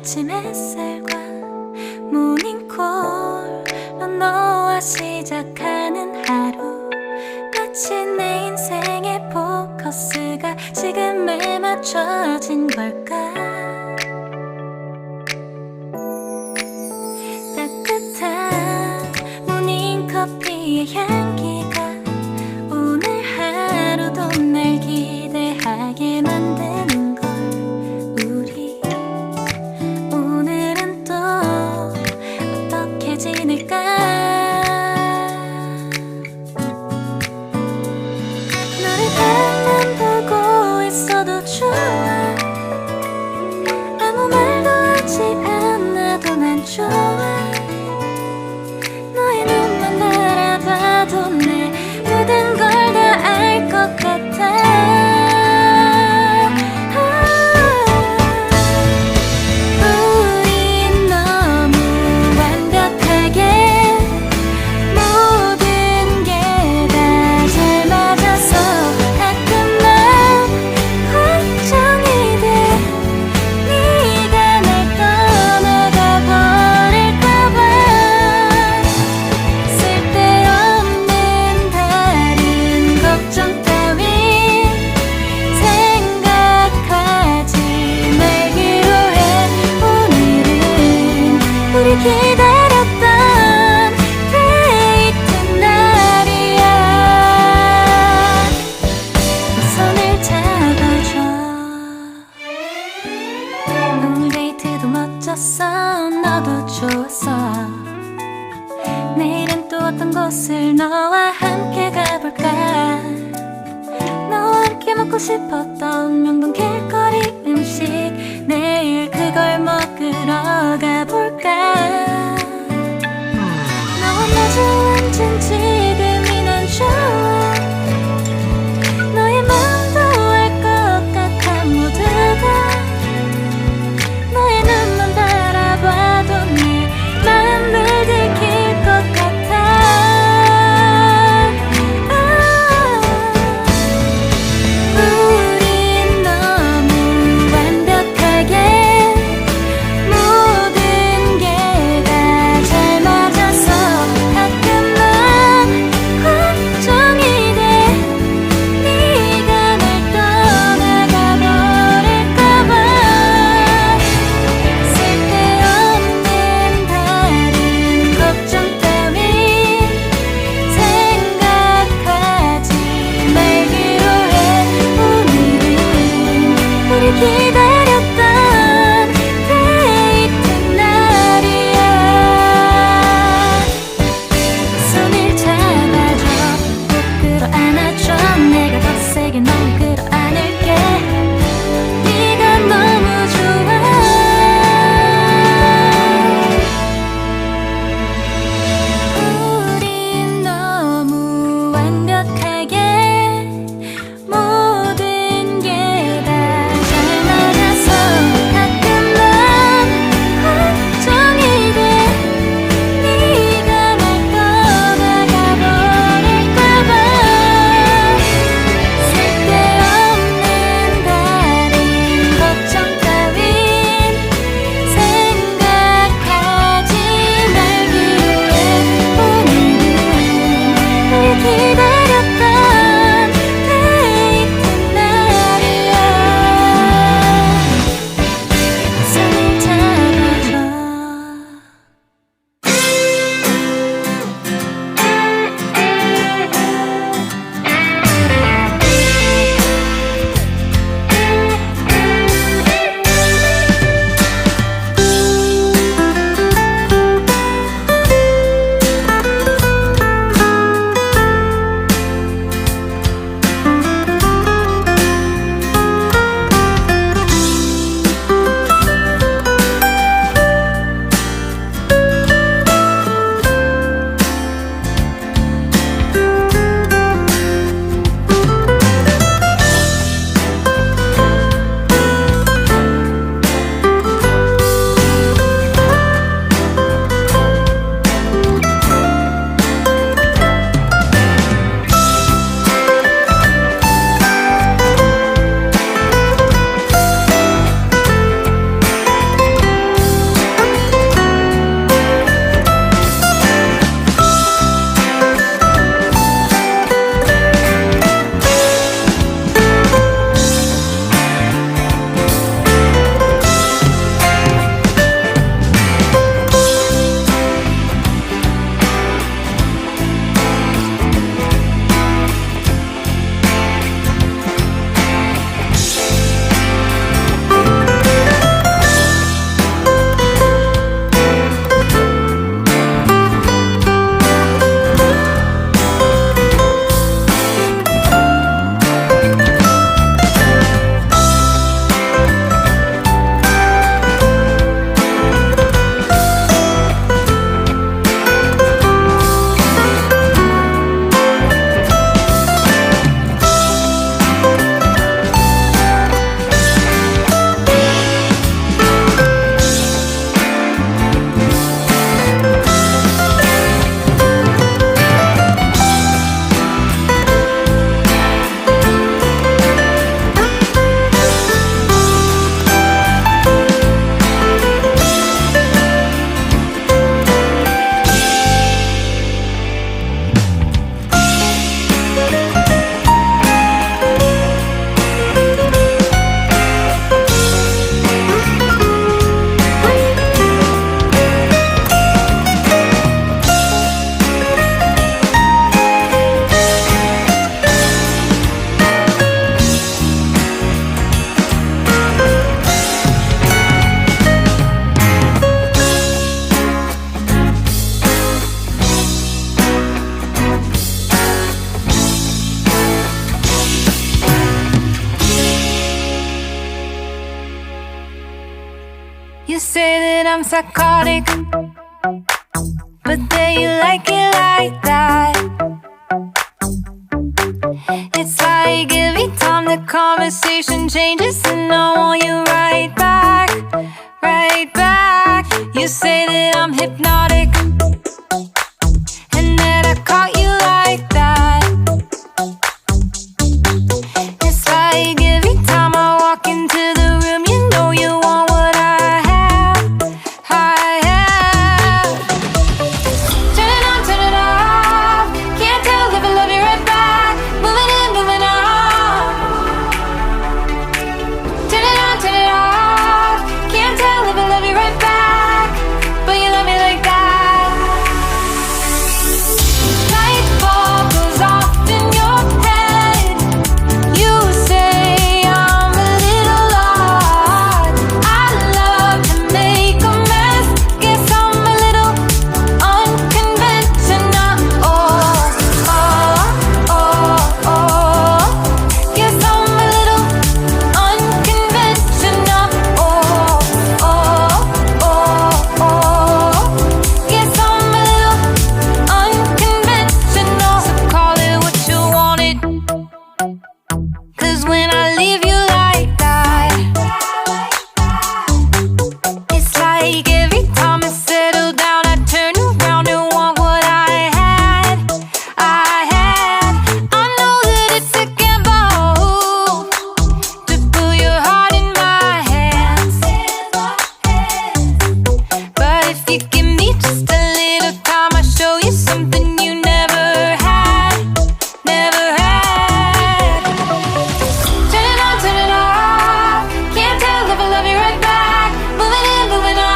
아침 햇살과 모닝콜로 너와 시작하는 하루, 마치 내 인생의 포커스가 지금에 맞춰진 걸까. 따뜻한 모닝커피의 향기가 오늘 하루도 날 기대하게 만드는 걸. 우리 오늘은 또 어떻게 지낼까. 너를 밤만 보고 있어도 좋아. 아무 말도 하지 않아도 난 좋아. 너의 눈만 바라봐도 내 모든 걸 다 알 것 같아. 우린 너무 완벽하게 모든 게 다 잘 맞아서 가끔 난 걱정이 돼. 네가 날 떠나가 버릴까봐. 쓸데없는 다른 걱정 따윈 생각하지 말기로 해. 오늘은 우리 기다렸던 데이트 날이야. 손을 잡아줘. 오늘 데이트도 멋졌어. 너도 좋았어. 내일은 또 어떤 곳을 너와 함께 가볼까. 너와 함께 먹고 싶었던 명동 길거리 음식, 내일 그걸 먹으러 가볼까. 너와 마주 앉은 지금이 난 좋아. 너의 마음도 알 것 같아. 모두 다 너의 눈만 바라봐도 내 마음을 들킬 것 같아. 우린 너무 say that I'm psychotic, but then you like it like that. It's like every time the conversation changes, and I want you right back, right back. You say that I'm hypnotic, and that I caught you like that. It's like every time I walk into the room, you know you want what I have, I have. Turn it on, turn it off. Can't tell if I love you right back. Moving in, moving on. Turn it on, turn it off. Can't tell if I love you right back, but you love me like that. Light bulb goes off in your head. You say I'm a little odd. I love to make a mess. Guess I'm a little unconventional. Oh, oh, oh, oh. Guess I'm a little unconventional. Oh, oh, oh, oh. Guess I'm a little unconventional. So call it what you wanted, 'cause when I leave you like that, it's like every time I settle down, I turn around and want what I had, I had. I know that it's a gamble to put your heart in my hands, but if you give me just a little time, I'll show you something you never had, never had. Turn it on, turn it off. Can't tell if I love you right back. Moving in, moving on.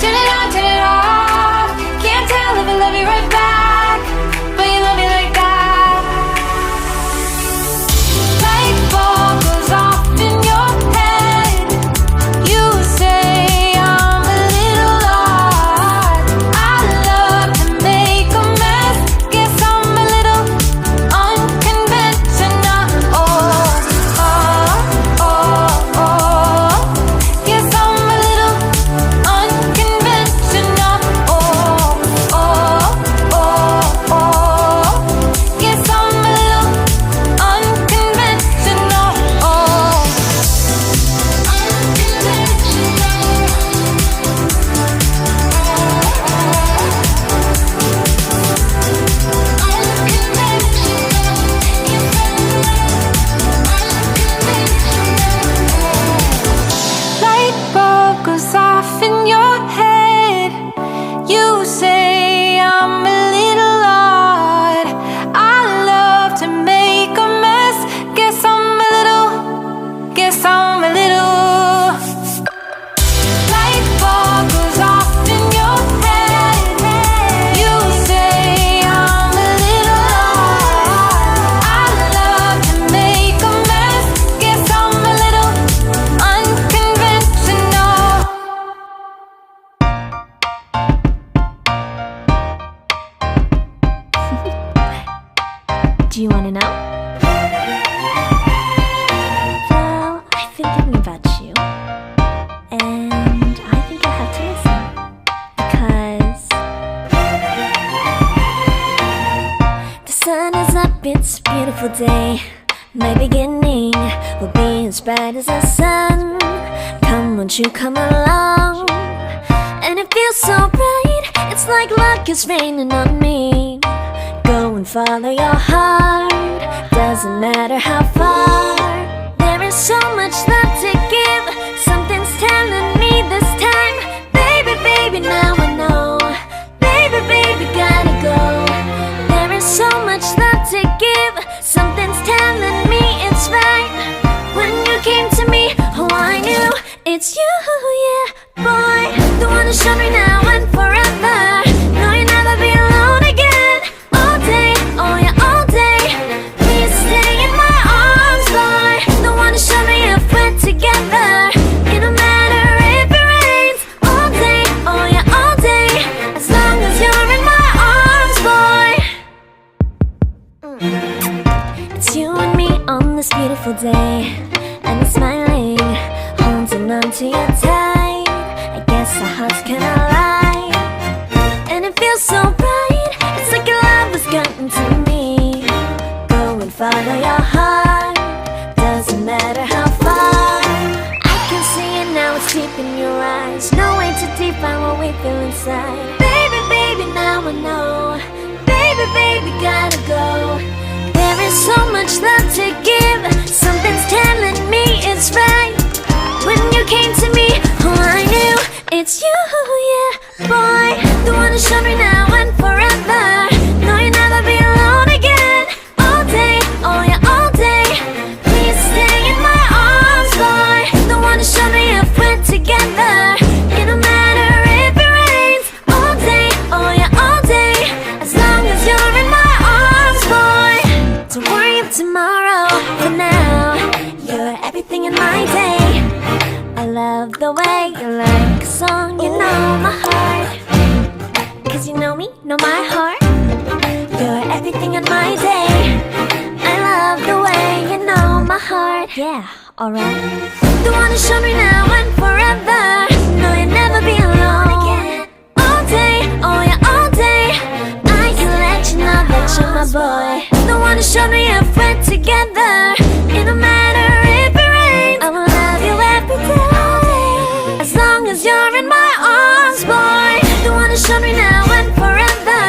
Turn it on, turn it off. Can't tell if I love you right back, but you love me like that. Light bulb goes off in your head. You say I'm a little odd. I love to make a mess. Guess I'm a little unconventional. Oh, oh, oh, oh. Guess I'm a little unconventional. Oh, oh, oh, oh. Guess I'm a little unconventional. Oh, light bulb goes off in your head. You say I'm a little odd. I love to make a mess. Guess I'm a little, guess I'm a little. Light bulb goes off in your head. You say I'm a little odd. I love to make a mess. Guess I'm a little unconventional. Do you want to know? Well, I've been thinking about you, and I think I have to listen, because the sun is up, it's a beautiful day. My beginning will be as bright as the sun. Come, won't you come along? And it feels so bright, it's like luck is raining on me. Go and follow your heart, doesn't matter how far. There is so much love to give, something's telling me this time. Baby, baby, now I know. Baby, baby, gotta go. There is so much love to give, something's telling me it's right. When you came to me, oh, I knew it's you, yeah, boy. The one who showed me now and forever. No, you'll never be alone again. All day, oh yeah, all day. Please stay in my arms, boy. The one who showed me if we're together. It don't matter if it rains. All day, oh yeah, all day. As long as you're in my arms, boy. It's you and me on this beautiful day, and it's smiling, holding holding on to you tight. I guess our hearts can align, and it feels so right. It's like your love has gotten to me. Go and follow your heart, doesn't matter how far. I can see it now, it's deep in your eyes. No way to define what we feel inside. Baby, baby, now I know. Baby, baby, gotta go. There is so much love to give. Something's telling me it's right. When you came to me, oh, I knew it's you, yeah, boy. The one who showed me now and forever. No, you'll never be alone again. All day, oh yeah, all day. Please stay in my arms, boy. The one who showed me if we're together. It don't matter if it rains. All day, oh yeah, all day. As long as you're in my arms, boy. Don't worry of tomorrow. For now, you're everything in my day. I love the way you like a song. You know my heart, 'cause you know me, know my heart. You're everything in my day. I love the way you know my heart. Yeah, alright. The one who showed me now and forever. No, you'll never be alone again. All day, oh yeah, all day. I can let you know that you're my boy. The one who showed me if we're together. It don't matter if it rains. I will love you every day. As long as you're in my arms, boy. The one who showed me now and forever.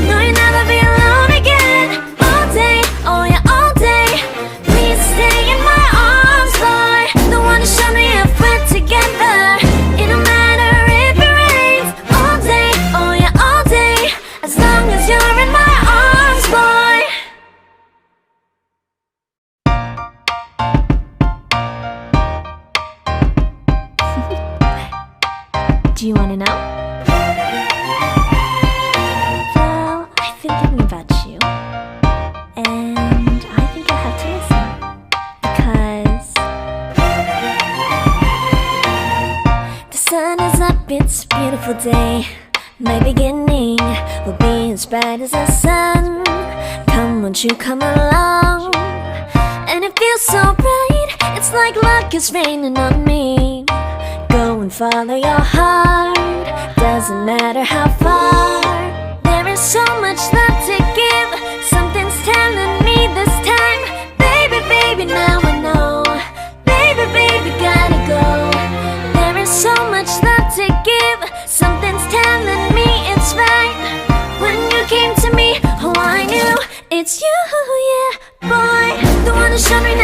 No, you'll never be alone again. All day, oh yeah, all day. Please stay in my arms, boy. The one who showed me if we're together. It don't matter if it rains. All day, oh yeah, all day. As long as you're in my arms, boy. Do you wanna know? Well, I've been thinking about you, and I think you'll have to listen. Because the sun is up, it's a beautiful day. My beginning will be as bright as the sun. Come, won't you come along? And it feels so bright, it's like luck is raining on me. Go and follow your heart, doesn't matter how far. There is so much love to give. Something's telling me this time. Baby, baby, now I know. Baby, baby, gotta go. There is so much love to give. Something's telling me it's right. When you came to me, oh, I knew it's you, yeah, boy. The one who showed me now